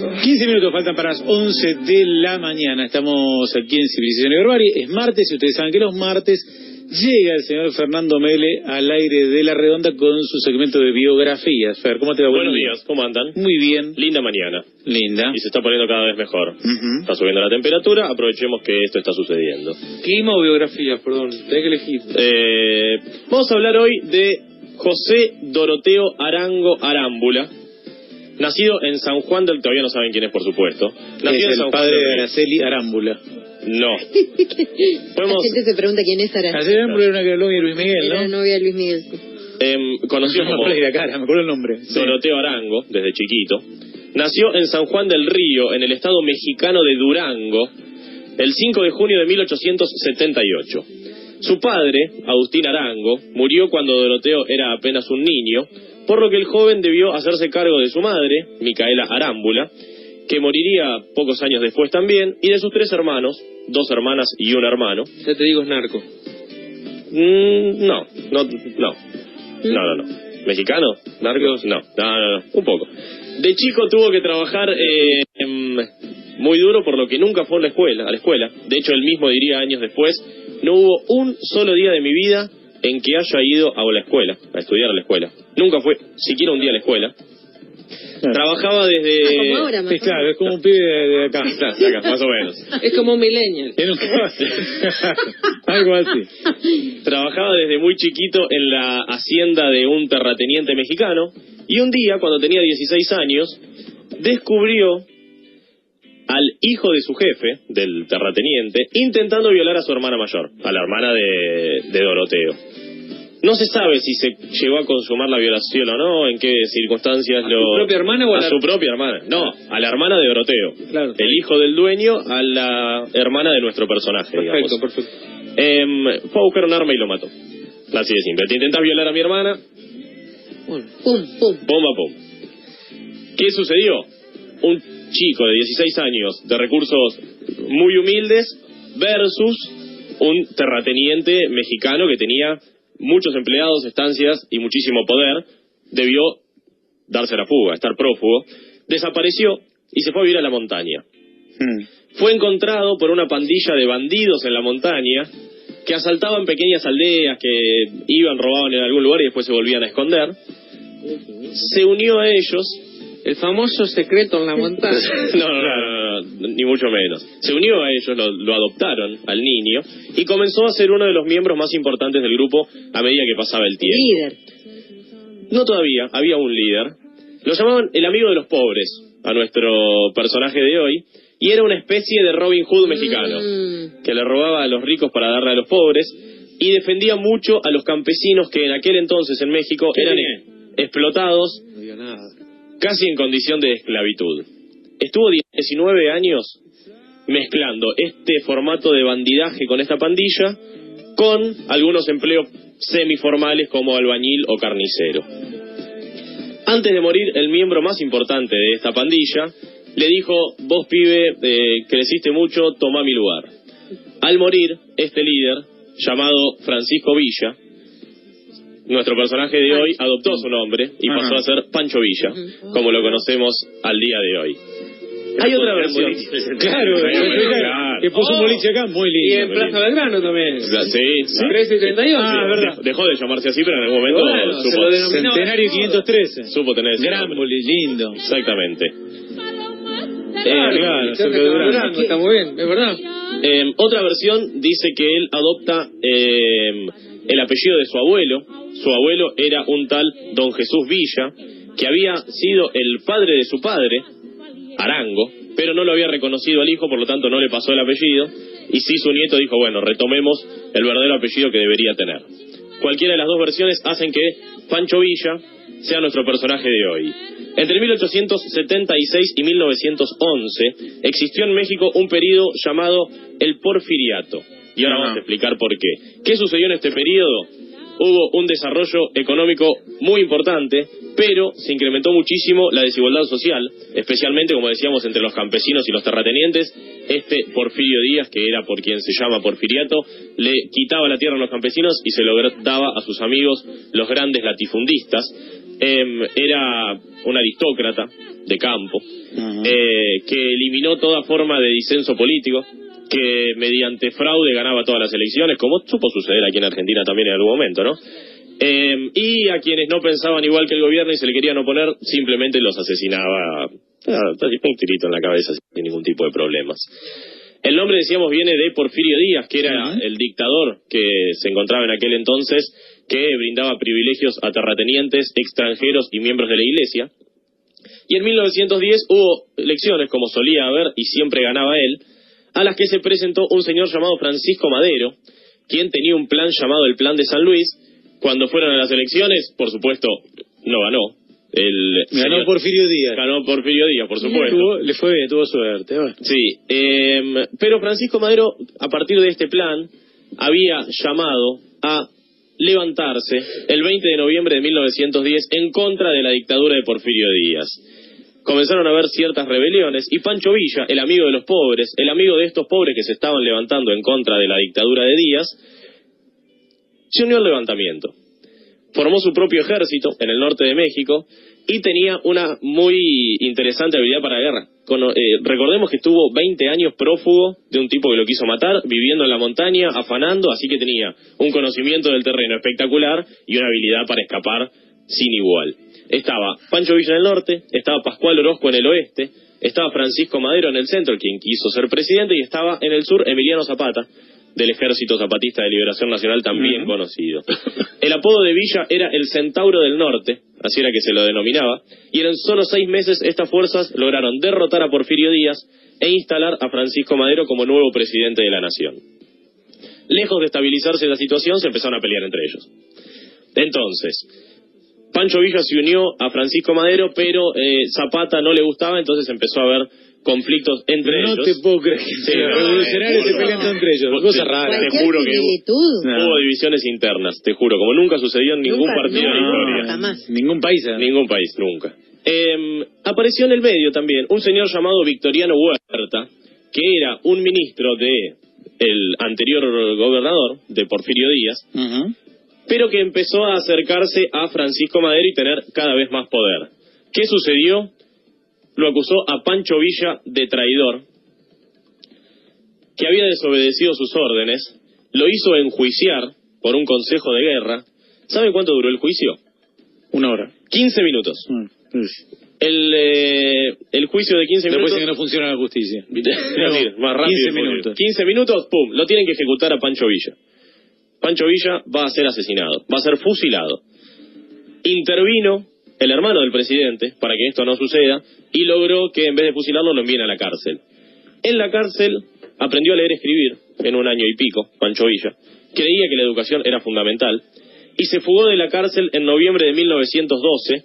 15 minutos faltan para las 11 de la mañana. Estamos aquí en Civilización y Barbarie. Es martes y ustedes saben que los martes llega el señor Fernando Mele al aire de La Redonda con su segmento de biografías. Fer, ¿cómo te va? Buenos días, ¿cómo andan? Muy bien. Linda mañana. Linda. Y se está poniendo cada vez mejor. Está subiendo la temperatura, aprovechemos que esto está sucediendo. ¿Clima o biografía? Perdón, tenés que elegir. Vamos a hablar hoy de José Doroteo Arango Arámbula, nacido en San Juan del... Todavía no saben quién es, por supuesto. Nacido Es en San el Juan padre del... de Araceli Arámbula. No. La gente se pregunta quién es Arango. Araceli Arámbula era una que era novia de Luis Miguel, ¿no? Era novia de Luis Miguel. Conocido como la cara, me acuerdo el nombre. Doroteo Arango, desde chiquito. Nació en San Juan del Río, en el estado mexicano de Durango, el 5 de junio de 1878. Su padre, Agustín Arango, murió cuando Doroteo era apenas un niño, por lo que el joven debió hacerse cargo de su madre, Micaela Arámbula, que moriría pocos años después también, y de sus 3 hermanos, 2 hermanas y un hermano. Ya te digo, es narco. No. ¿Mexicano? ¿Narcos? No, un poco. De chico tuvo que trabajar muy duro, por lo que nunca fue a la escuela. De hecho, él mismo diría años después: no hubo un solo día de mi vida en que haya ido a la escuela, a estudiar a la escuela. Nunca fue siquiera un día a la escuela. Claro. Trabajaba desde... como ahora, sí, claro, es como un pibe de acá. De acá, más o menos. Es como un millennial. Algo así. Trabajaba desde muy chiquito en la hacienda de un terrateniente mexicano, y un día, cuando tenía 16 años, descubrió al hijo de su jefe, del terrateniente, intentando violar a su hermana mayor, a la hermana de Doroteo. No se sabe si se llegó a consumar la violación o no, en qué circunstancias ¿A su propia hermana o a su propia hermana? No, a la hermana de Doroteo. Claro. El hijo del dueño a la hermana de nuestro personaje, Perfecto. Fue a buscar un arma y lo mató. Así de simple. Te intentas violar a mi hermana. Bueno. Pum. ¿Qué sucedió? Un chico de 16 años, de recursos muy humildes, versus un terrateniente mexicano que tenía muchos empleados, estancias y muchísimo poder. Debió darse la fuga, estar prófugo. Desapareció y se fue a vivir a la montaña. Fue encontrado por una pandilla de bandidos en la montaña que asaltaban pequeñas aldeas, que iban, robaban en algún lugar y después se volvían a esconder. Se unió a ellos. El famoso secreto en la montaña. No, ni mucho menos. Se unió a ellos, lo adoptaron al niño y comenzó a ser uno de los miembros más importantes del grupo a medida que pasaba el tiempo. Líder. No todavía, había un líder. Lo llamaban el amigo de los pobres a nuestro personaje de hoy, y era una especie de Robin Hood mexicano, que le robaba a los ricos para darle a los pobres, y defendía mucho a los campesinos que en aquel entonces en México eran explotados. No digo nada. Casi en condición de esclavitud. Estuvo 19 años mezclando este formato de bandidaje con esta pandilla, con algunos empleos semiformales como albañil o carnicero. Antes de morir, el miembro más importante de esta pandilla le dijo: vos, pibe, creciste mucho, tomá mi lugar. Al morir, este líder, llamado Francisco Villa, nuestro personaje de hoy adoptó su nombre y pasó a ser Pancho Villa, como lo conocemos al día de hoy. Hay otra versión. Claro, que puso un boliche acá, muy lindo. Y en Plaza Belgrano también. Sí. 13 y 31. Verdad. Dejó de llamarse así, pero en algún momento supo. Centenario 513. Supo tener ese gran nombre. boliche, lindo. Exactamente. Claro, cerca de Durango. Está muy bien, es verdad. Otra versión dice que él adopta el apellido de su abuelo. Su abuelo era un tal Don Jesús Villa, que había sido el padre de su padre, Arango, pero no lo había reconocido al hijo, por lo tanto no le pasó el apellido, y sí, su nieto dijo: bueno, retomemos el verdadero apellido que debería tener. Cualquiera de las dos versiones hacen que Pancho Villa sea nuestro personaje de hoy. Entre 1876 y 1911 existió en México un periodo llamado el Porfiriato, y ahora vamos a explicar por qué. ¿Qué sucedió en este periodo? Hubo un desarrollo económico muy importante, pero se incrementó muchísimo la desigualdad social, especialmente, como decíamos, entre los campesinos y los terratenientes. Este Porfirio Díaz, que era por quien se llama Porfiriato, le quitaba la tierra a los campesinos y se lo daba a sus amigos, los grandes latifundistas. era un aristócrata de campo, que eliminó toda forma de disenso político, que mediante fraude ganaba todas las elecciones, como supo suceder aquí en Argentina también en algún momento, ¿no? Y a quienes no pensaban igual que el gobierno y se le querían oponer, simplemente los asesinaba, un tirito en la cabeza sin ningún tipo de problemas. El nombre, decíamos, viene de Porfirio Díaz, que era el dictador que se encontraba en aquel entonces, que brindaba privilegios a terratenientes, extranjeros y miembros de la Iglesia. Y en 1910 hubo elecciones, como solía haber, y siempre ganaba él, a las que se presentó un señor llamado Francisco Madero, quien tenía un plan llamado el Plan de San Luis. Cuando fueron a las elecciones, por supuesto, no ganó. Ganó Porfirio Díaz. Ganó Porfirio Díaz, por supuesto. Le fue bien, tuvo suerte. Bueno. Sí, pero Francisco Madero, a partir de este plan, había llamado a levantarse el 20 de noviembre de 1910 en contra de la dictadura de Porfirio Díaz. Comenzaron a haber ciertas rebeliones y Pancho Villa, el amigo de los pobres, el amigo de estos pobres que se estaban levantando en contra de la dictadura de Díaz, se unió al levantamiento. Formó su propio ejército en el norte de México y tenía una muy interesante habilidad para la guerra. Recordemos que estuvo 20 años prófugo de un tipo que lo quiso matar, viviendo en la montaña, afanando, así que tenía un conocimiento del terreno espectacular y una habilidad para escapar sin igual. Estaba Pancho Villa en el norte, estaba Pascual Orozco en el oeste, estaba Francisco Madero en el centro, quien quiso ser presidente, y estaba en el sur Emiliano Zapata, del Ejército Zapatista de Liberación Nacional, también conocido. El apodo de Villa era el Centauro del Norte, así era que se lo denominaba, y en solo 6 meses estas fuerzas lograron derrotar a Porfirio Díaz e instalar a Francisco Madero como nuevo presidente de la nación. Lejos de estabilizarse la situación, se empezaron a pelear entre ellos. Entonces, Pancho Villa se unió a Francisco Madero, pero Zapata no le gustaba, entonces empezó a haber conflictos entre ellos. No te puedo creer que los revolucionarios se pelean entre ellos. Cosa rara. Te juro que hubo divisiones internas, te juro, como nunca sucedió en ningún partido de la historia. Jamás. Ningún país. Ningún país, nunca. Apareció en el medio también un señor llamado Victoriano Huerta, que era un ministro de el anterior gobernador, de Porfirio Díaz, pero que empezó a acercarse a Francisco Madero y tener cada vez más poder. ¿Qué sucedió? Lo acusó a Pancho Villa de traidor, que había desobedecido sus órdenes, lo hizo enjuiciar por un consejo de guerra. ¿Sabe cuánto duró el juicio? 1 hora. 15 minutos. El juicio de 15 minutos... Después que no funciona la justicia. Más rápido. 15 minutos. 15 minutos, pum, lo tienen que ejecutar a Pancho Villa. Pancho Villa va a ser asesinado, va a ser fusilado. Intervino el hermano del presidente para que esto no suceda y logró que en vez de fusilarlo lo envíen a la cárcel. En la cárcel aprendió a leer y escribir en 1 año y pico, Pancho Villa. Creía que la educación era fundamental y se fugó de la cárcel en noviembre de 1912,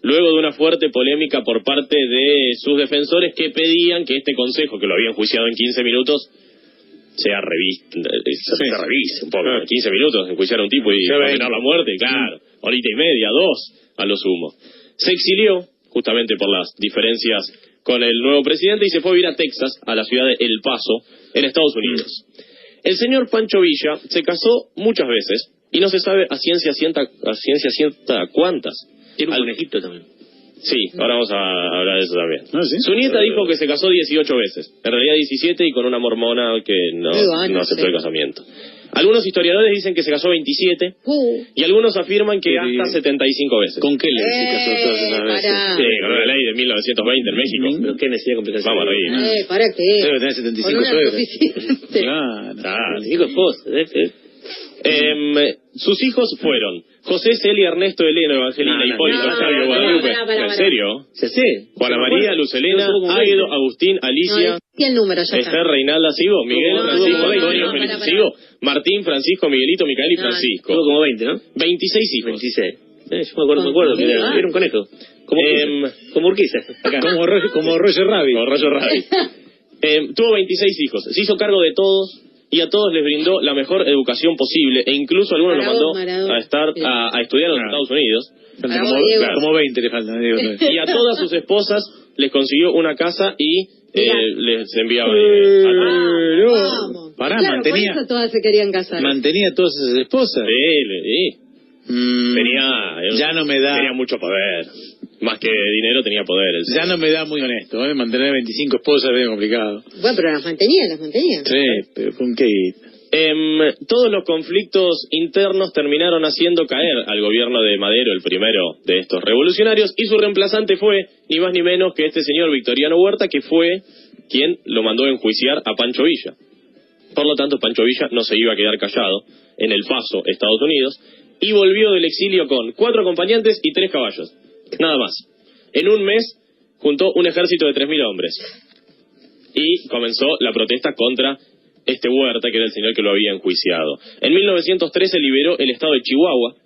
luego de una fuerte polémica por parte de sus defensores que pedían que este consejo, que lo habían juiciado en 15 minutos, se revise un poco. 15 minutos enjuiciar a un tipo y condenar la muerte, claro, horita y media, 2 a lo sumo. Se exilió justamente por las diferencias con el nuevo presidente y se fue a vivir a Texas, a la ciudad de El Paso, en Estados Unidos. El señor Pancho Villa se casó muchas veces y no se sabe a ciencia cierta cuántas. Tiene un conejito también. Sí, ahora vamos a hablar de eso también. ¿Sí? Su nieta dijo que se casó 18 veces, en realidad 17 y con una mormona que no aceptó el casamiento. Algunos historiadores dicen que se casó 27 y algunos afirman que hasta 75 veces. ¿Con qué ley se casó todas esas veces? Sí, con la ley de 1920 en México. ¿Pero qué necesidad de complicación? Vamos a reír. ¿Para qué? Debe tener 75 suegros. Claro. 5 esposas. Sus hijos fueron José, Celia, Ernesto, Elena, Evangelina, Hipólito, Octavio, Guadalupe. ¿En serio? ¿Se sé? Juana María, Luz Helena, Águedo, Agustín, Alicia, Y el número ya está. Esther, Reinalda, Sigo, Miguel, Francisco, Antonio, para. Feliz, Sigo, Martín, Francisco, Miguelito, Micael y Francisco. Tuvo como 20, ¿no? 26 hijos. 26. Yo me acuerdo que era un conejo. Como Urquiza. Acá. Como Roger Rabbit. Como Roger Rabbit. Tuvo 26 hijos. Se hizo cargo de todos y a todos les brindó la mejor educación posible e incluso a algunos los mandó a estudiar en los Estados Unidos. Como 20 le faltan. Y a todas sus esposas les consiguió una casa y les enviaba Vamos. Pará, Claro, por eso todas se querían casar. mantenía todas esas esposas. Sí. Ya no me da. Tenía mucho poder. Más que dinero tenía poder. Ya no me da muy honesto, mantener 25 esposas es bien complicado. Bueno, pero las mantenía. Sí, pero ¿con qué? Todos los conflictos internos terminaron haciendo caer al gobierno de Madero, el primero de estos revolucionarios, y su reemplazante fue ni más ni menos que este señor Victoriano Huerta, que fue quien lo mandó a enjuiciar a Pancho Villa. Por lo tanto, Pancho Villa no se iba a quedar callado en El Paso, Estados Unidos, y volvió del exilio con 4 acompañantes y 3 caballos. Nada más. En un mes juntó un ejército de 3.000 hombres. Y comenzó la protesta contra este Huerta, que era el señor que lo había enjuiciado. En 1913 liberó el estado de Chihuahua,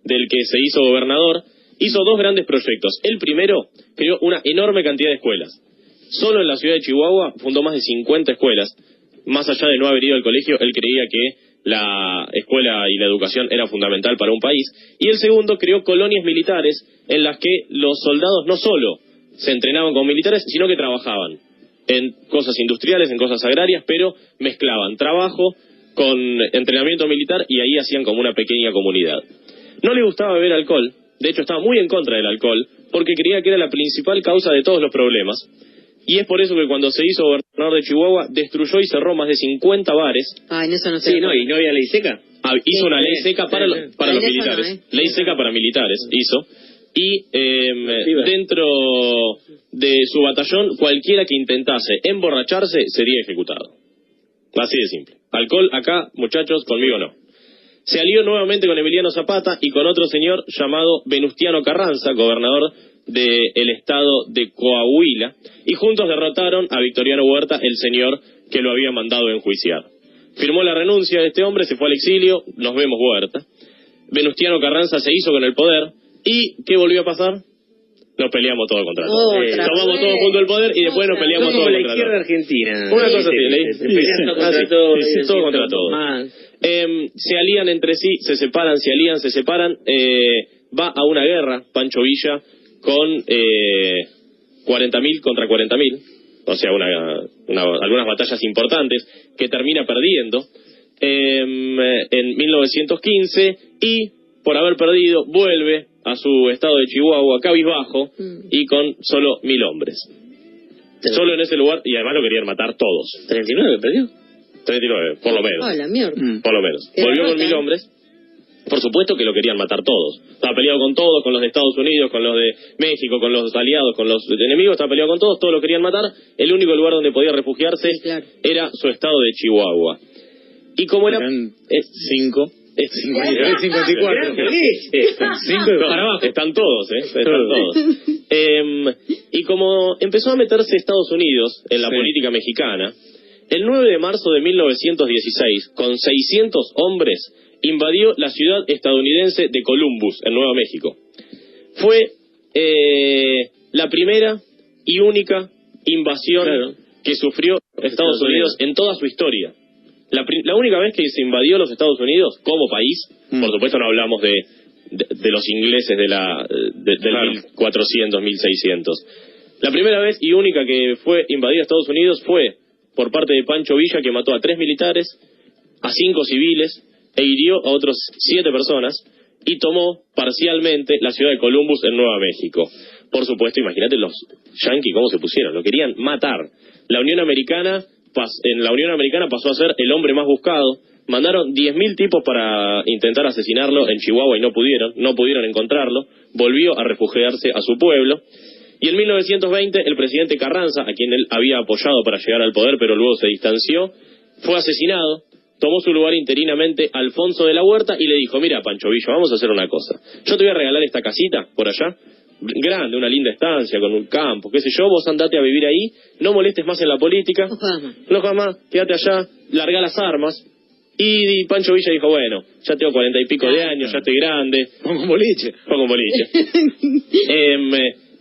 del que se hizo gobernador. Hizo 2 grandes proyectos. El primero, creó una enorme cantidad de escuelas. Solo en la ciudad de Chihuahua fundó más de 50 escuelas. Más allá de no haber ido al colegio, él creía que la escuela y la educación era fundamental para un país. Y el segundo, creó colonias militares en las que los soldados no solo se entrenaban como militares, sino que trabajaban en cosas industriales, en cosas agrarias, pero mezclaban trabajo con entrenamiento militar y ahí hacían como una pequeña comunidad. No le gustaba beber alcohol, de hecho estaba muy en contra del alcohol, porque creía que era la principal causa de todos los problemas. Y es por eso que cuando se hizo gobernador de Chihuahua, destruyó y cerró más de 50 bares. En eso no sé. Sí, ¿y no había ley seca? Hizo una ley seca para los militares. Ley seca para militares hizo. Y dentro de su batallón, cualquiera que intentase emborracharse sería ejecutado. Así de simple. Alcohol acá, muchachos, conmigo no. Se alió nuevamente con Emiliano Zapata y con otro señor llamado Venustiano Carranza, gobernador del estado de Coahuila, y juntos derrotaron a Victoriano Huerta, el señor que lo había mandado a enjuiciar. Firmó la renuncia de este hombre, se fue al exilio, nos vemos Huerta. Venustiano Carranza se hizo con el poder, y ¿qué volvió a pasar? Nos peleamos todos contra todos. Tomamos todos juntos el poder y después nos peleamos todos contra todos. Como la izquierda argentina. Una cosa así, todo contra todos. Se alían entre sí, se separan, se alían, se separan. Va a una guerra, Pancho Villa, con 40.000 contra 40.000, o sea, algunas batallas importantes, que termina perdiendo en 1915, y por haber perdido vuelve a su estado de Chihuahua cabizbajo y con solo 1.000 hombres. Solo en ese lugar, y además lo querían matar todos. 39 perdió. 39, por lo menos. Hola, mierda. Por lo menos. Volvió con 1.000 hombres. Por supuesto que lo querían matar todos. Estaba peleado con todos, con los de Estados Unidos, con los de México, con los aliados, con los enemigos. Estaba peleado con todos lo querían matar. El único lugar donde podía refugiarse era su estado de Chihuahua. Y como era... 5... 54. 5 para abajo. Están todos, Están todos. Y como empezó a meterse Estados Unidos en la política mexicana, el 9 de marzo de 1916, con 600 hombres, invadió la ciudad estadounidense de Columbus, en Nuevo México. Fue la primera y única invasión que sufrió Estados Unidos en toda su historia. La única vez que se invadió los Estados Unidos como país, por supuesto no hablamos de los ingleses del 1400, 1600. La primera vez y única que fue invadida Estados Unidos fue por parte de Pancho Villa, que mató a 3 militares, a 5 civiles e hirió a otros 7 personas, y tomó parcialmente la ciudad de Columbus en Nueva México. Por supuesto, imagínate los yanquis cómo se pusieron, lo querían matar. En la Unión Americana pasó a ser el hombre más buscado. Mandaron 10.000 tipos para intentar asesinarlo en Chihuahua y no pudieron encontrarlo. Volvió a refugiarse a su pueblo. Y en 1920 el presidente Carranza, a quien él había apoyado para llegar al poder pero luego se distanció, fue asesinado. Tomó su lugar interinamente Alfonso de la Huerta y le dijo: mira, Pancho Villa, vamos a hacer una cosa. Yo te voy a regalar esta casita por allá, grande, una linda estancia con un campo, qué sé yo, vos andate a vivir ahí, no molestes más en la política, no jamás, quédate allá, larga las armas. Y Pancho Villa dijo: bueno, ya tengo 40 y pico de años, ya estoy grande. Pongo un boliche.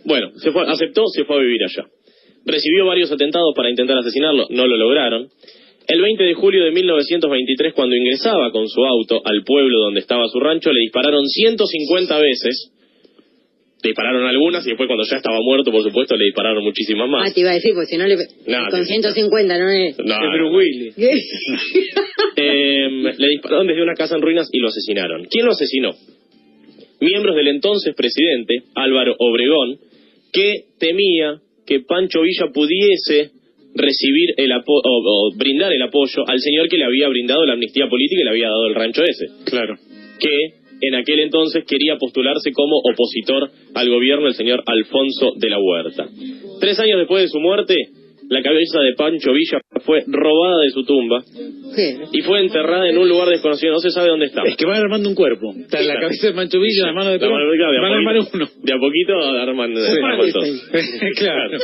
Bueno, aceptó, se fue a vivir allá. Recibió varios atentados para intentar asesinarlo, no lo lograron. El 20 de julio de 1923, cuando ingresaba con su auto al pueblo donde estaba su rancho, le dispararon 150 veces. Le dispararon algunas y después, cuando ya estaba muerto, por supuesto, le dispararon muchísimas más. Te iba a decir, porque si no con 150 no es... Pero Willy. Le dispararon desde una casa en ruinas y lo asesinaron. ¿Quién lo asesinó? miembros del entonces presidente, Álvaro Obregón, que temía que Pancho Villa pudiese recibir o brindar el apoyo al señor que le había brindado la amnistía política y le había dado el rancho ese. Claro. Que en aquel entonces quería postularse como opositor al gobierno del señor Alfonso de la Huerta. 3 años después de su muerte, la cabeza de Pancho Villa fue robada de su tumba y fue enterrada en un lugar desconocido, no se sabe dónde está. Es que van armando un cuerpo. Está la cabeza de Pancho Villa, las manos de Perón, van a armar uno. De a poquito arman todos. Claro.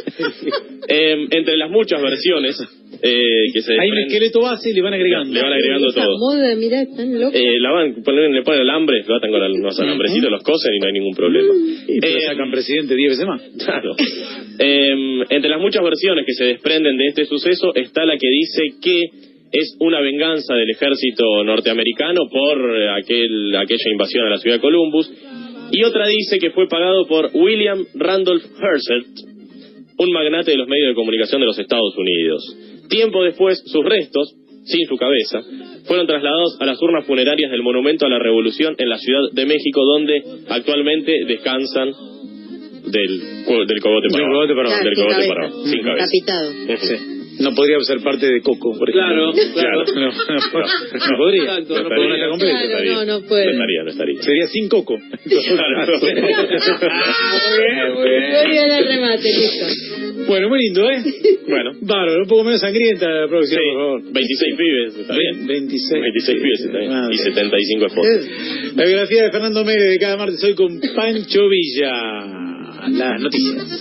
Entre las muchas versiones que se hay un esqueleto base y le van agregando. Le van agregando todo. Moda, mirá, están locos. Le ponen alambre, lo atan con los alambrecitos, los cosen y no hay ningún problema. Y te sacan presidente 10 veces más. Claro. Entre las muchas versiones que se desprenden de este suceso está la que dice que es una venganza del ejército norteamericano por aquella invasión a la ciudad de Columbus, y otra dice que fue pagado por William Randolph Hearst, un magnate de los medios de comunicación de los Estados Unidos. Tiempo después, sus restos, sin su cabeza, fueron trasladados a las urnas funerarias del Monumento a la Revolución en la Ciudad de México, donde actualmente descansan del cogote para abajo, sin cabeza. Capitado. Sí. No podría ser parte de Coco, por ejemplo. Claro. No podría. Exacto, No podría completo. Claro, no puede. No estaría. Sería sin Coco. Claro. Muy bien el remate, listo. Bueno, muy lindo, ¿eh? Bueno. Bárbaro, un poco menos sangrienta la producción, Sí, por favor. 26 pibes, está bien. 26 pibes, está bien. Y 75 esposas. La biografía de Fernando Mele de cada martes hoy con Pancho Villa. Las noticias.